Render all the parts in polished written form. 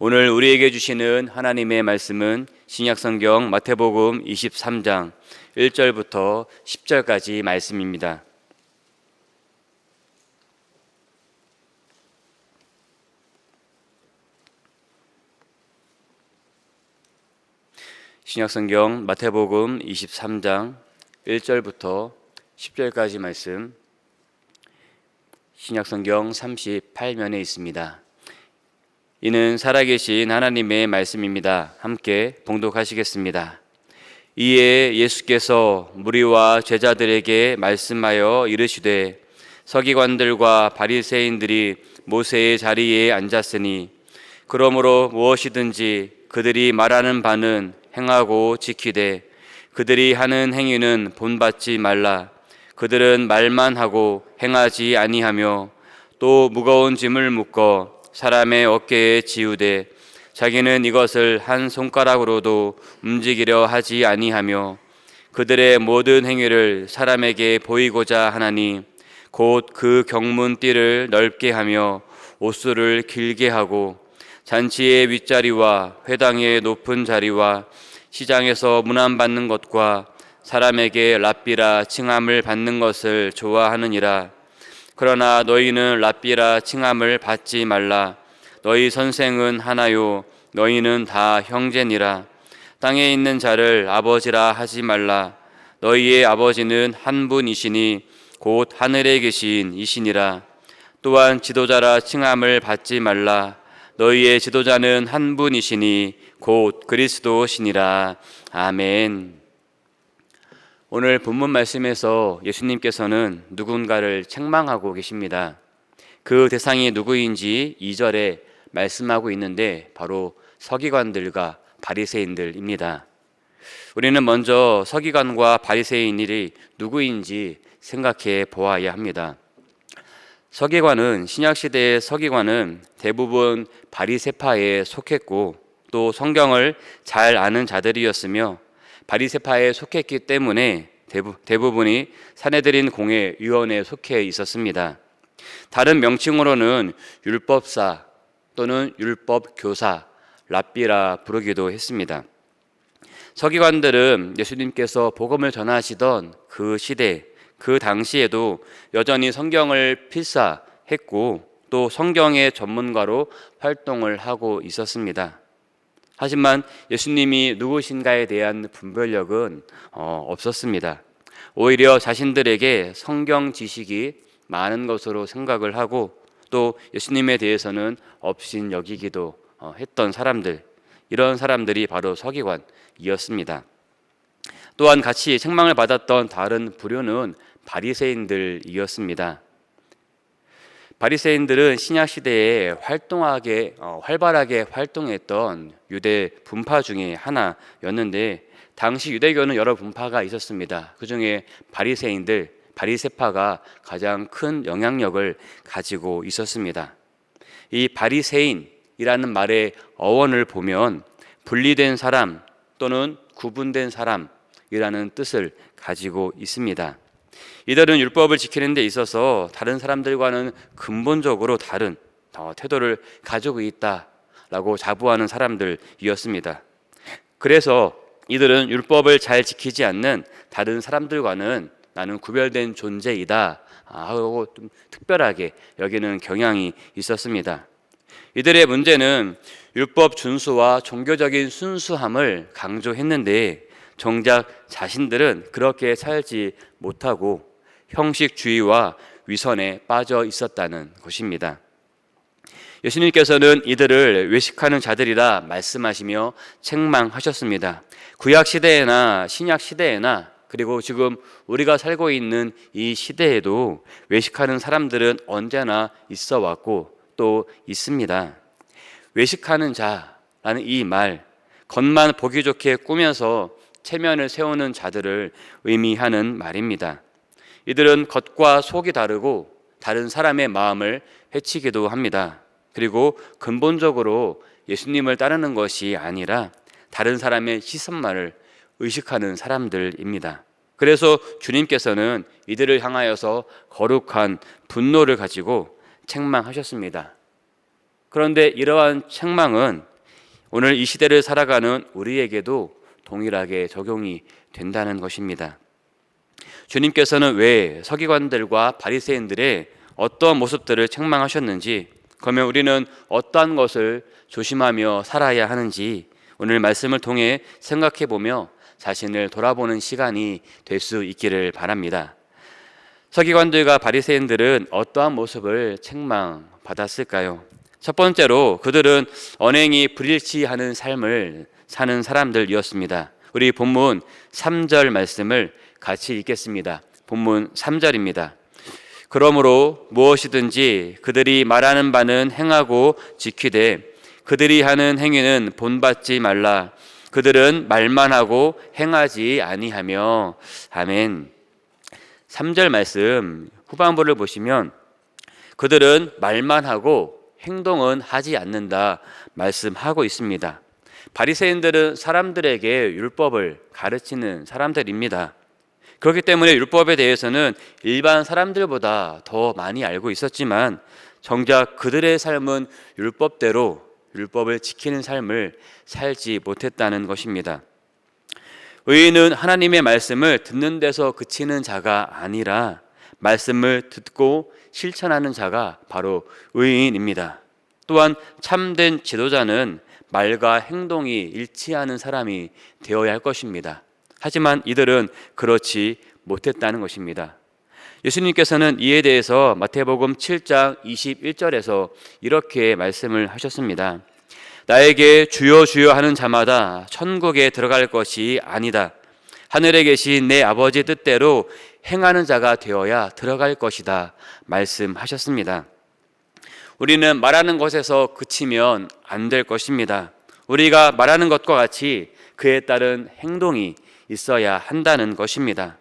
오늘 우리에게 주시는 하나님의 말씀은 신약성경 마태복음 23장 1절부터 10절까지 말씀입니다. 신약성경 마태복음 23장 1절부터 10절까지 말씀, 신약성경 38면에 있습니다. 이는 살아계신 하나님의 말씀입니다. 함께 봉독하시겠습니다. 이에 예수께서 무리와 제자들에게 말씀하여 이르시되, 서기관들과 바리새인들이 모세의 자리에 앉았으니 그러므로 무엇이든지 그들이 말하는 바는 행하고 지키되 그들이 하는 행위는 본받지 말라. 그들은 말만 하고 행하지 아니하며 또 무거운 짐을 묶어 사람의 어깨에 지우되 자기는 이것을 한 손가락으로도 움직이려 하지 아니하며 그들의 모든 행위를 사람에게 보이고자 하나니 곧 그 경문띠를 넓게 하며 옷수를 길게 하고 잔치의 윗자리와 회당의 높은 자리와 시장에서 문안받는 것과 사람에게 랍비라 칭함을 받는 것을 좋아하느니라. 그러나 너희는 랍비라 칭함을 받지 말라. 너희 선생은 하나요 너희는 다 형제니라. 땅에 있는 자를 아버지라 하지 말라. 너희의 아버지는 한 분이시니 곧 하늘에 계신 이시니라. 또한 지도자라 칭함을 받지 말라. 너희의 지도자는 한 분이시니 곧 그리스도시니라. 아멘. 오늘 본문 말씀에서 예수님께서는 누군가를 책망하고 계십니다. 그 대상이 누구인지 2절에 말씀하고 있는데 바로 서기관들과 바리새인들입니다. 우리는 먼저 서기관과 바리새인들이 누구인지 생각해 보아야 합니다. 서기관은, 신약시대의 서기관은 대부분 바리새파에 속했고 또 성경을 잘 아는 자들이었으며 바리새파에 속했기 때문에 대부분이 산헤드린 공회위원회에 속해 있었습니다. 다른 명칭으로는 율법사 또는 율법교사, 랍비라 부르기도 했습니다. 서기관들은 예수님께서 복음을 전하시던 그 시대, 그 당시에도 여전히 성경을 필사했고 또 성경의 전문가로 활동을 하고 있었습니다. 하지만 예수님이 누구신가에 대한 분별력은 없었습니다. 오히려 자신들에게 성경 지식이 많은 것으로 생각을 하고 또 예수님에 대해서는 업신여기기도 했던 사람들, 이런 사람들이 바로 서기관이었습니다. 또한 같이 책망을 받았던 다른 부류는 바리새인들이었습니다. 바리새인들은 신약 시대에 활발하게 활동했던 유대 분파 중에 하나였는데 당시 유대교는 여러 분파가 있었습니다. 그 중에 바리새파가 가장 큰 영향력을 가지고 있었습니다. 이 바리새인이라는 말의 어원을 보면 분리된 사람 또는 구분된 사람이라는 뜻을 가지고 있습니다. 이들은 율법을 지키는 데 있어서 다른 사람들과는 근본적으로 다른 태도를 가지고 있다라고 자부하는 사람들이었습니다. 그래서 이들은 율법을 잘 지키지 않는 다른 사람들과는 나는 구별된 존재이다 하고 좀 특별하게 여기는 경향이 있었습니다. 이들의 문제는 율법 준수와 종교적인 순수함을 강조했는데 정작 자신들은 그렇게 살지 못하고 형식주의와 위선에 빠져 있었다는 것입니다. 예수님께서는 이들을 외식하는 자들이라 말씀하시며 책망하셨습니다. 구약 시대에나 신약 시대에나 그리고 지금 우리가 살고 있는 이 시대에도 외식하는 사람들은 언제나 있어 왔고 또 있습니다. 외식하는 자라는 이 말, 겉만 보기 좋게 꾸며서 체면을 세우는 자들을 의미하는 말입니다. 이들은 겉과 속이 다르고 다른 사람의 마음을 해치기도 합니다. 그리고 근본적으로 예수님을 따르는 것이 아니라 다른 사람의 시선만을 의식하는 사람들입니다. 그래서 주님께서는 이들을 향하여서 거룩한 분노를 가지고 책망하셨습니다. 그런데 이러한 책망은 오늘 이 시대를 살아가는 우리에게도 동일하게 적용이 된다는 것입니다. 주님께서는 왜 서기관들과 바리새인들의 어떠한 모습들을 책망하셨는지, 그러면 우리는 어떠한 것을 조심하며 살아야 하는지 오늘 말씀을 통해 생각해 보며 자신을 돌아보는 시간이 될 수 있기를 바랍니다. 서기관들과 바리새인들은 어떠한 모습을 책망받았을까요? 첫 번째로 그들은 언행이 불일치하는 삶을 사는 사람들이었습니다. 우리 본문 3절 말씀을 같이 읽겠습니다. 본문 3절입니다. 그러므로 무엇이든지 그들이 말하는 바는 행하고 지키되 그들이 하는 행위는 본받지 말라. 그들은 말만 하고 행하지 아니하며. 아멘. 3절 말씀 후반부를 보시면 그들은 말만 하고 행동은 하지 않는다 말씀하고 있습니다. 바리새인들은 사람들에게 율법을 가르치는 사람들입니다. 그렇기 때문에 율법에 대해서는 일반 사람들보다 더 많이 알고 있었지만 정작 그들의 삶은 율법대로 율법을 지키는 삶을 살지 못했다는 것입니다. 의인은 하나님의 말씀을 듣는 데서 그치는 자가 아니라 말씀을 듣고 실천하는 자가 바로 의인입니다. 또한 참된 지도자는 말과 행동이 일치하는 사람이 되어야 할 것입니다. 하지만 이들은 그렇지 못했다는 것입니다. 예수님께서는 이에 대해서 마태복음 7장 21절에서 이렇게 말씀을 하셨습니다. 나에게 주여 주여 하는 자마다 천국에 들어갈 것이 아니다. 하늘에 계신 내 아버지 뜻대로 행하는 자가 되어야 들어갈 것이다 말씀하셨습니다. 우리는 말하는 것에서 그치면 안 될 것입니다. 우리가 말하는 것과 같이 그에 따른 행동이 있어야 한다는 것입니다.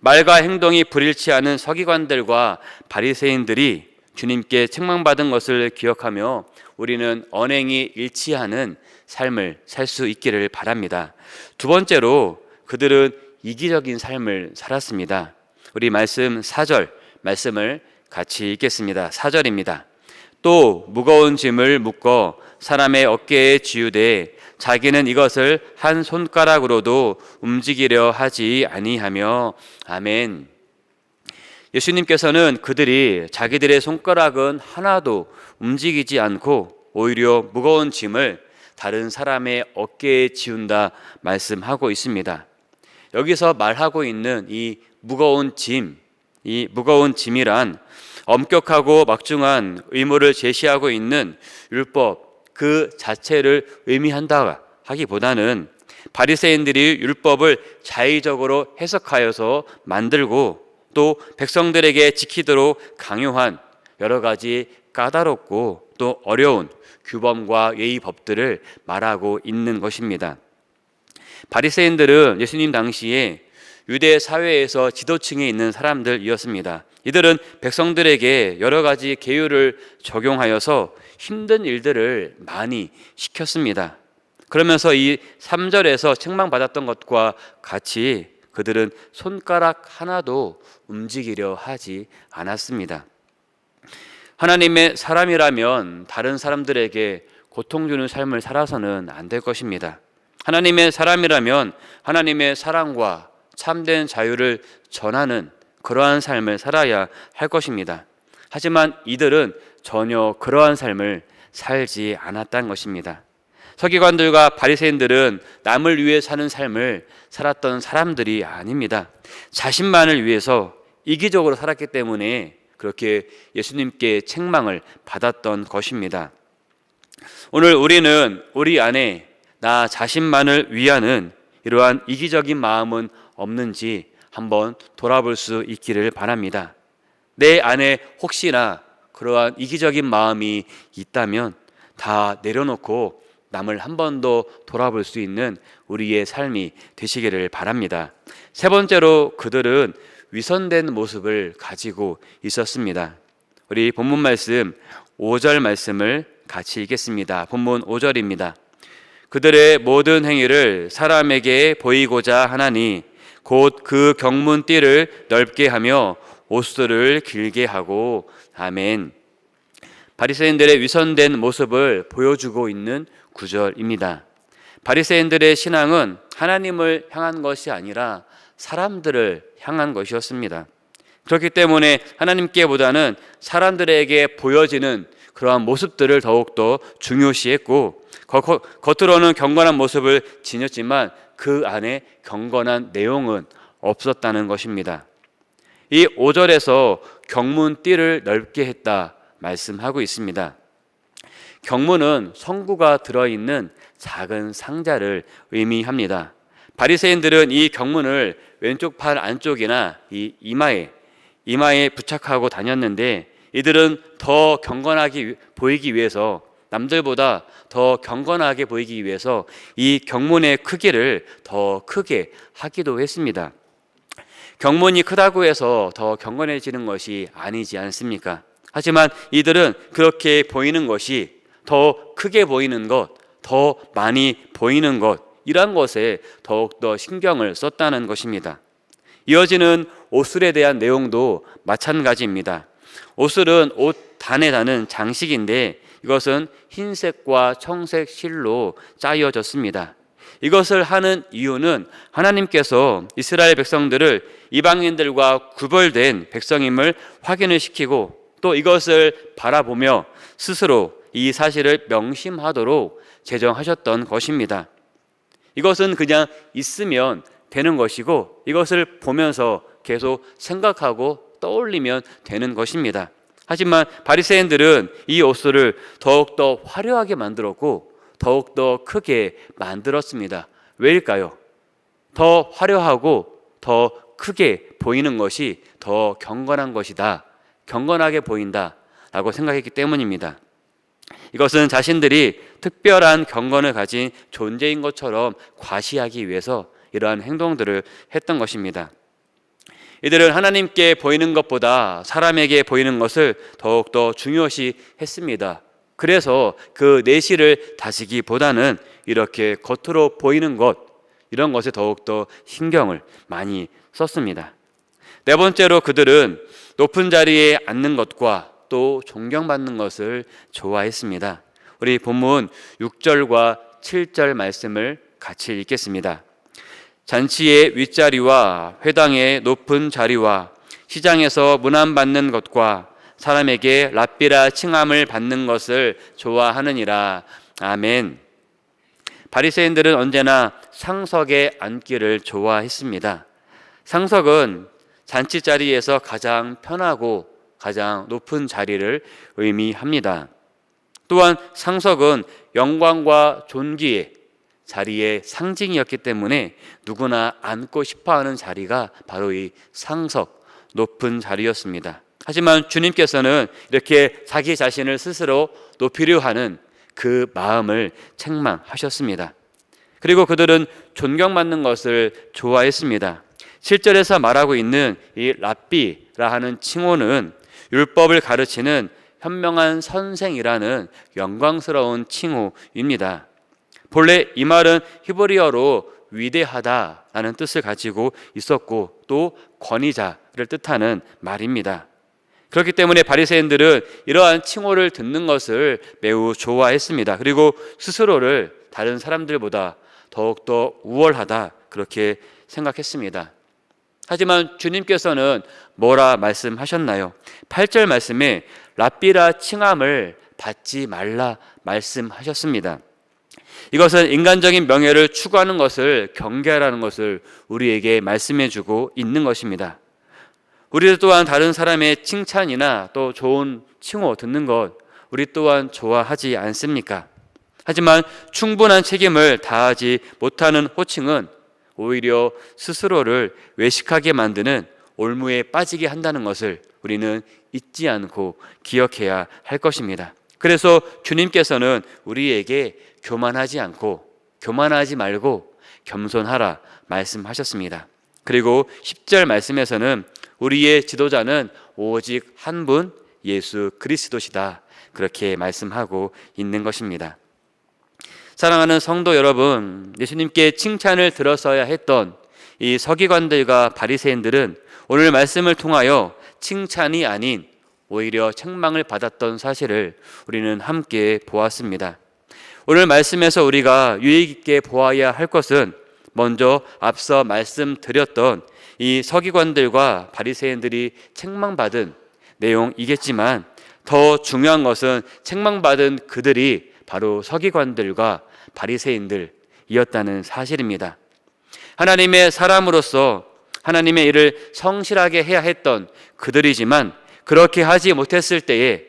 말과 행동이 불일치하는 서기관들과 바리새인들이 주님께 책망받은 것을 기억하며 우리는 언행이 일치하는 삶을 살 수 있기를 바랍니다. 두 번째로 그들은 이기적인 삶을 살았습니다. 우리 말씀 4절 말씀을 같이 읽겠습니다. 4절입니다. 또 무거운 짐을 묶어 사람의 어깨에 지우되 자기는 이것을 한 손가락으로도 움직이려 하지 아니하며. 아멘. 예수님께서는 그들이 자기들의 손가락은 하나도 움직이지 않고 오히려 무거운 짐을 다른 사람의 어깨에 지운다 말씀하고 있습니다. 여기서 말하고 있는 이 무거운 짐이란 엄격하고 막중한 의무를 제시하고 있는 율법 그 자체를 의미한다 하기보다는 바리새인들이 율법을 자의적으로 해석하여서 만들고 또 백성들에게 지키도록 강요한 여러 가지 까다롭고 또 어려운 규범과 예의법들을 말하고 있는 것입니다. 바리새인들은 예수님 당시에 유대 사회에서 지도층에 있는 사람들이었습니다. 이들은 백성들에게 여러 가지 계율을 적용하여서 힘든 일들을 많이 시켰습니다. 그러면서 이 3절에서 책망받았던 것과 같이 그들은 손가락 하나도 움직이려 하지 않았습니다. 하나님의 사람이라면 다른 사람들에게 고통 주는 삶을 살아서는 안 될 것입니다. 하나님의 사람이라면 하나님의 사랑과 참된 자유를 전하는 그러한 삶을 살아야 할 것입니다. 하지만 이들은 전혀 그러한 삶을 살지 않았다는 것입니다. 서기관들과 바리새인들은 남을 위해 사는 삶을 살았던 사람들이 아닙니다. 자신만을 위해서 이기적으로 살았기 때문에 그렇게 예수님께 책망을 받았던 것입니다. 오늘 우리는 우리 안에 나 자신만을 위하는 이러한 이기적인 마음은 없는지 한번 돌아볼 수 있기를 바랍니다. 내 안에 혹시나 그러한 이기적인 마음이 있다면 다 내려놓고 남을 한 번 더 돌아볼 수 있는 우리의 삶이 되시기를 바랍니다. 세 번째로 그들은 위선된 모습을 가지고 있었습니다. 우리 본문 말씀 5절 말씀을 같이 읽겠습니다. 본문 5절입니다. 그들의 모든 행위를 사람에게 보이고자 하나니 곧 그 경문띠를 넓게 하며 옷수를 길게 하고. 아멘. 바리새인들의 위선된 모습을 보여주고 있는 구절입니다. 바리새인들의 신앙은 하나님을 향한 것이 아니라 사람들을 향한 것이었습니다. 그렇기 때문에 하나님께보다는 사람들에게 보여지는 그러한 모습들을 더욱더 중요시했고, 겉으로는 경건한 모습을 지녔지만 그 안에 경건한 내용은 없었다는 것입니다. 이 5절에서 경문띠를 넓게 했다 말씀하고 있습니다. 경문은 성구가 들어있는 작은 상자를 의미합니다. 바리새인들은 이 경문을 왼쪽 팔 안쪽이나 이 이마에 부착하고 다녔는데, 이들은 더 경건하게 보이기 위해서, 남들보다 더 경건하게 보이기 위해서 이 경문의 크기를 더 크게 하기도 했습니다. 경문이 크다고 해서 더 경건해지는 것이 아니지 않습니까? 하지만 이들은 그렇게 보이는 것이, 더 크게 보이는 것, 더 많이 보이는 것, 이러한 것에 더욱더 신경을 썼다는 것입니다. 이어지는 옷술에 대한 내용도 마찬가지입니다. 옷술은 옷 단에 다는 장식인데, 이것은 흰색과 청색 실로 짜여졌습니다. 이것을 하는 이유는 하나님께서 이스라엘 백성들을 이방인들과 구별된 백성임을 확인을 시키고, 또 이것을 바라보며 스스로 이 사실을 명심하도록 제정하셨던 것입니다. 이것은 그냥 있으면 되는 것이고, 이것을 보면서 계속 생각하고 떠올리면 되는 것입니다. 하지만 바리새인들은 이 옷을 더욱더 화려하게 만들었고 더욱더 크게 만들었습니다. 왜일까요? 더 화려하고 더 크게 보이는 것이 더 경건한 것이다, 경건하게 보인다 라고 생각했기 때문입니다. 이것은 자신들이 특별한 경건을 가진 존재인 것처럼 과시하기 위해서 이러한 행동들을 했던 것입니다. 이들은 하나님께 보이는 것보다 사람에게 보이는 것을 더욱더 중요시 했습니다. 그래서 그 내실을 다지기보다는 이렇게 겉으로 보이는 것, 이런 것에 더욱더 신경을 많이 썼습니다. 네 번째로 그들은 높은 자리에 앉는 것과 또 존경받는 것을 좋아했습니다. 우리 본문 6절과 7절 말씀을 같이 읽겠습니다. 잔치의 윗자리와 회당의 높은 자리와 시장에서 문안받는 것과 사람에게 랍비라 칭함을 받는 것을 좋아하느니라. 아멘. 바리새인들은 언제나 상석에 앉기를 좋아했습니다. 상석은 잔치 자리에서 가장 편하고 가장 높은 자리를 의미합니다. 또한 상석은 영광과 존귀의 자리의 상징이었기 때문에 누구나 앉고 싶어하는 자리가 바로 이 상석, 높은 자리였습니다. 하지만 주님께서는 이렇게 자기 자신을 스스로 높이려 하는 그 마음을 책망하셨습니다. 그리고 그들은 존경받는 것을 좋아했습니다. 7절에서 말하고 있는 이 랍비라 하는 칭호는 율법을 가르치는 현명한 선생이라는 영광스러운 칭호입니다. 본래 이 말은 히브리어로 위대하다라는 뜻을 가지고 있었고 또 권위자를 뜻하는 말입니다. 그렇기 때문에 바리새인들은 이러한 칭호를 듣는 것을 매우 좋아했습니다. 그리고 스스로를 다른 사람들보다 더욱더 우월하다, 그렇게 생각했습니다. 하지만 주님께서는 뭐라 말씀하셨나요? 8절 말씀에 랍비라 칭함을 받지 말라 말씀하셨습니다. 이것은 인간적인 명예를 추구하는 것을 경계하라는 것을 우리에게 말씀해주고 있는 것입니다. 우리 또한 다른 사람의 칭찬이나 또 좋은 칭호 듣는 것 우리 또한 좋아하지 않습니까? 하지만 충분한 책임을 다하지 못하는 호칭은 오히려 스스로를 외식하게 만드는 올무에 빠지게 한다는 것을 우리는 잊지 않고 기억해야 할 것입니다. 그래서 주님께서는 우리에게 교만하지 말고 겸손하라 말씀하셨습니다. 그리고 10절 말씀에서는 우리의 지도자는 오직 한 분 예수 그리스도시다, 그렇게 말씀하고 있는 것입니다. 사랑하는 성도 여러분, 예수님께 칭찬을 들었어야 했던 이 서기관들과 바리새인들은 오늘 말씀을 통하여 칭찬이 아닌 오히려 책망을 받았던 사실을 우리는 함께 보았습니다. 오늘 말씀에서 우리가 유익 있게 보아야 할 것은 먼저 앞서 말씀드렸던 이 서기관들과 바리새인들이 책망받은 내용이겠지만 더 중요한 것은 책망받은 그들이 바로 서기관들과 바리새인들이었다는 사실입니다. 하나님의 사람으로서 하나님의 일을 성실하게 해야 했던 그들이지만 그렇게 하지 못했을 때에,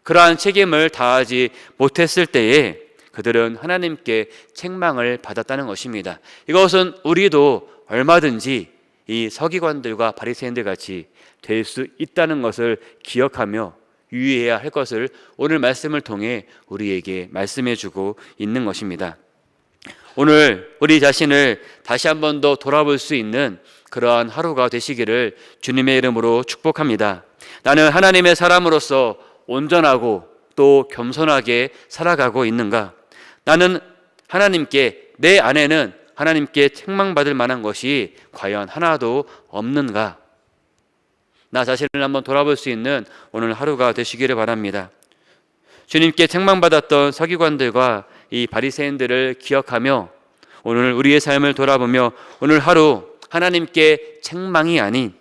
그러한 책임을 다하지 못했을 때에 그들은 하나님께 책망을 받았다는 것입니다. 이것은 우리도 얼마든지 이 서기관들과 바리새인들 같이 될 수 있다는 것을 기억하며 유의해야 할 것을 오늘 말씀을 통해 우리에게 말씀해 주고 있는 것입니다. 오늘 우리 자신을 다시 한 번 더 돌아볼 수 있는 그러한 하루가 되시기를 주님의 이름으로 축복합니다. 나는 하나님의 사람으로서 온전하고 또 겸손하게 살아가고 있는가? 나는 하나님께, 내 안에는 하나님께 책망받을 만한 것이 과연 하나도 없는가? 나 자신을 한번 돌아볼 수 있는 오늘 하루가 되시기를 바랍니다. 주님께 책망받았던 서기관들과 이 바리새인들을 기억하며 오늘 우리의 삶을 돌아보며 오늘 하루 하나님께 책망이 아닌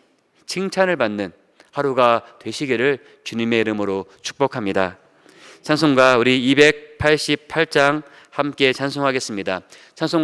칭찬을 받는 하루가 되시기를 주님의 이름으로 축복합니다. 찬송가 우리 288장 함께 찬송하겠습니다. 찬송